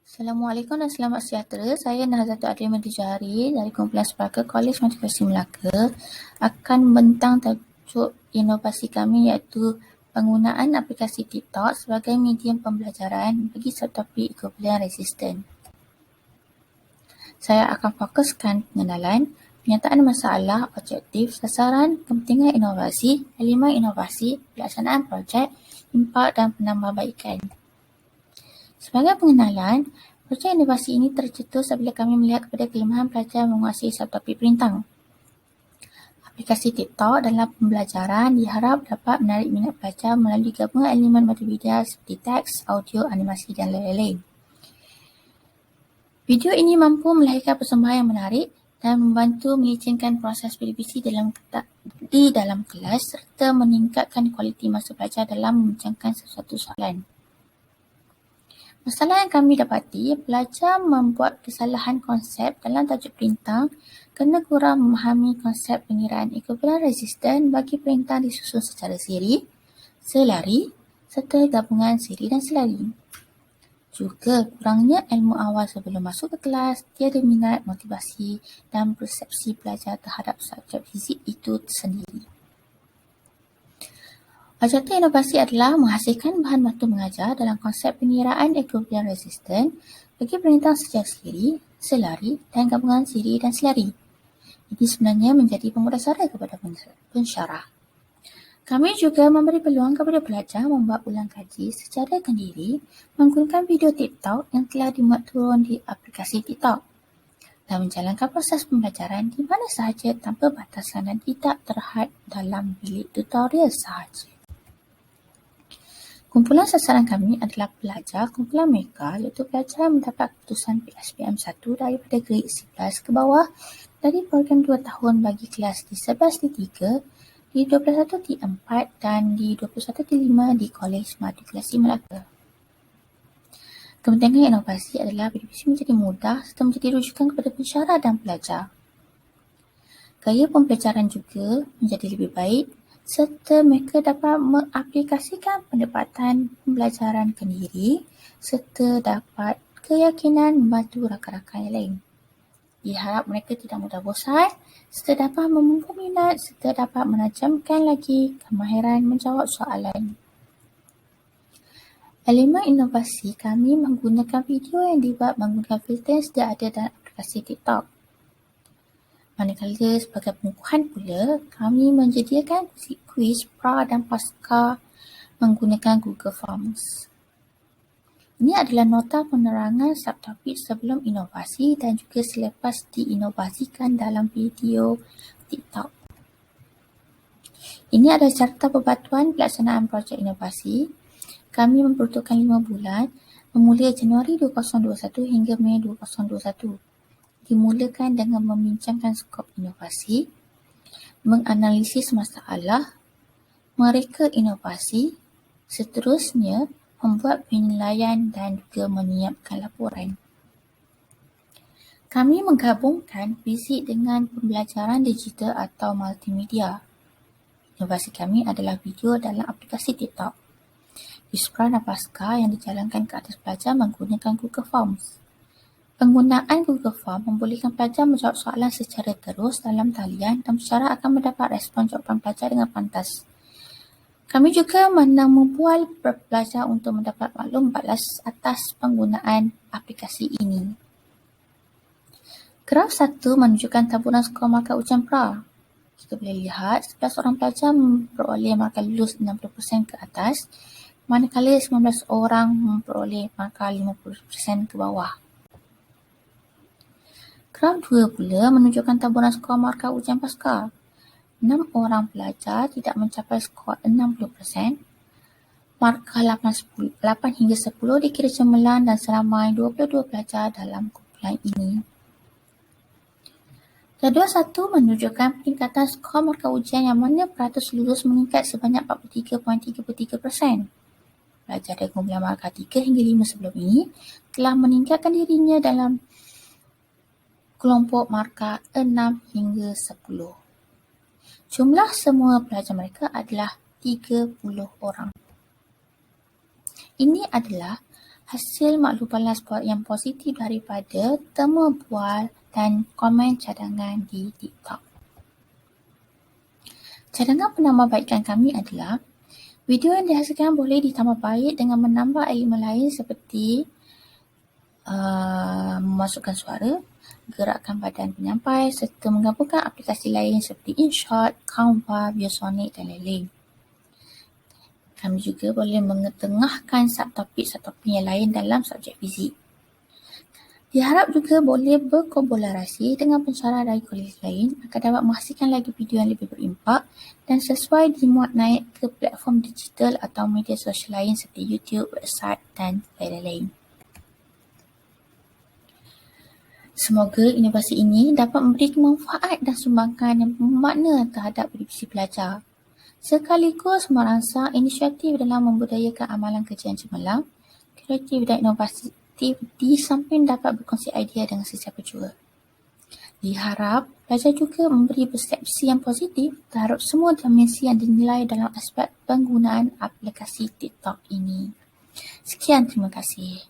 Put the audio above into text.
Assalamualaikum dan selamat sejahtera. Saya Nazatul Adriman Tijari dari Kumpulan Sepaka Kolej Motivasi Melaka akan membentang tajuk inovasi kami iaitu penggunaan aplikasi TikTok sebagai medium pembelajaran bagi subtopik equivalent resistant. Saya akan fokuskan pengenalan, penyataan masalah, objektif, sasaran, kepentingan inovasi, elemen inovasi, pelaksanaan projek, impak dan penambahbaikan. Sebagai pengenalan, projek inovasi ini tercetus apabila kami melihat kepada kelemahan pelajar menguasai subtopik perintang. Aplikasi TikTok dalam pembelajaran diharap dapat menarik minat pelajar melalui gabungan elemen multimedia seperti teks, audio, animasi dan lain-lain. Video ini mampu melahirkan persembahan yang menarik dan membantu melicinkan proses berdiskusi di dalam kelas serta meningkatkan kualiti masa pelajar dalam membincangkan sesuatu soalan. Masalah yang kami dapati, pelajar membuat kesalahan konsep dalam tajuk perintah kerana kurang memahami konsep pengiraan equivalent resistant bagi perintah disusun secara siri, selari serta gabungan siri dan selari. Juga kurangnya ilmu awal sebelum masuk ke kelas, tiada minat, motivasi dan persepsi pelajar terhadap subjek fizik itu sendiri. Objektif inovasi adalah menghasilkan bahan bantu mengajar dalam konsep pengiraan equivalent resistant bagi perintah secara siri, selari dan gabungan siri dan selari. Ini sebenarnya menjadi pemudasara kepada pensyarah. Kami juga memberi peluang kepada pelajar membuat ulang kaji secara kendiri menggunakan video TikTok yang telah dimuat turun di aplikasi TikTok dan menjalankan proses pembelajaran di mana sahaja tanpa batasan dan tidak terhad dalam bilik tutorial sahaja. Kumpulan sasaran kami adalah pelajar kumpulan mereka iaitu pelajar yang mendapat keputusan PSPM 1 daripada grade 11 ke bawah dari program 2 tahun bagi kelas di 11 di 3, di 21 di 4 dan di 21 di 5 di Kolej Matrikulasi Melaka. Kepentingan inovasi adalah berdiskusi menjadi mudah serta menjadi rujukan kepada pensyarah dan pelajar. Gaya pembelajaran juga menjadi lebih baik serta mereka dapat mengaplikasikan pendapatan pembelajaran kendiri serta dapat keyakinan membantu rakan-rakan yang lain. Diharap mereka tidak mudah bosan serta dapat memupuk minat serta dapat menajamkan lagi kemahiran menjawab soalan. Elemen inovasi kami menggunakan video yang dibuat menggunakan filter yang sedia ada dalam aplikasi TikTok. Manakala sebagai pengukuhan pula, kami menyediakan kuis pra dan pasca menggunakan Google Forms. Ini adalah nota penerangan subtopik sebelum inovasi dan juga selepas diinovasikan dalam video TikTok. Ini adalah carta perbatuan pelaksanaan projek inovasi. Kami memperuntukkan 5 bulan, bermula Januari 2021 hingga Mei 2021. Dimulakan dengan membincangkan skop inovasi, menganalisis masalah, mereka inovasi, seterusnya membuat penilaian dan juga menyiapkan laporan. Kami menggabungkan fizik dengan pembelajaran digital atau multimedia. Inovasi kami adalah video dalam aplikasi TikTok. Pra dan pasca yang dijalankan ke atas pelajar menggunakan Google Forms. Penggunaan Google Form membolehkan pelajar menjawab soalan secara terus dalam talian dan pensyarah akan mendapat respon jawapan pelajar dengan pantas. Kami juga membual pelajar untuk mendapat maklum balas atas penggunaan aplikasi ini. Graf 1 menunjukkan taburan skor markah ujian pra. Kita boleh lihat 11 orang pelajar memperoleh markah lulus 60% ke atas, manakala 19 orang memperoleh markah 50% ke bawah. Graf 2 pula menunjukkan taburan skor markah ujian pasca. 6 orang pelajar tidak mencapai skor 60%, markah 8 hingga 10 dikira cemerlang dan seramai 22 pelajar dalam kumpulan ini. Jadual 1 menunjukkan peningkatan skor markah ujian yang mana peratus lulus meningkat sebanyak 43.33%. Pelajar dari kumpulan markah 3 hingga 5 sebelum ini telah meningkatkan dirinya dalam kelompok markah 6 hingga 10. Jumlah semua pelajar mereka adalah 30 orang. Ini adalah hasil maklubalan yang positif daripada temu bual dan komen cadangan di TikTok. Cadangan penambahbaikan kami adalah video yang dihasilkan boleh ditambah baik dengan menambah elemen lain seperti memasukkan suara, gerakkan badan penyampai serta menggabungkan aplikasi lain seperti InShot, Canva, ViewSonic dan lain-lain. Kami juga boleh mengetengahkan subtopik-subtopik yang lain dalam subjek fizik. Diharap juga boleh berkolaborasi dengan pensyarah dari kolej lain agar dapat menghasilkan lagi video yang lebih berimpak dan sesuai dimuat naik ke platform digital atau media sosial lain seperti YouTube, website dan lain-lain. Semoga inovasi ini dapat memberi manfaat dan sumbangan yang bermakna terhadap divisi pelajar, sekaligus merangsang inisiatif dalam membudayakan amalan kerja yang cemerlang, kreatif dan inovatif di samping dapat berkongsi idea dengan sesiapa jua. Diharap pelajar juga memberi persepsi yang positif terhadap semua dimensi yang dinilai dalam aspek penggunaan aplikasi TikTok ini. Sekian, terima kasih.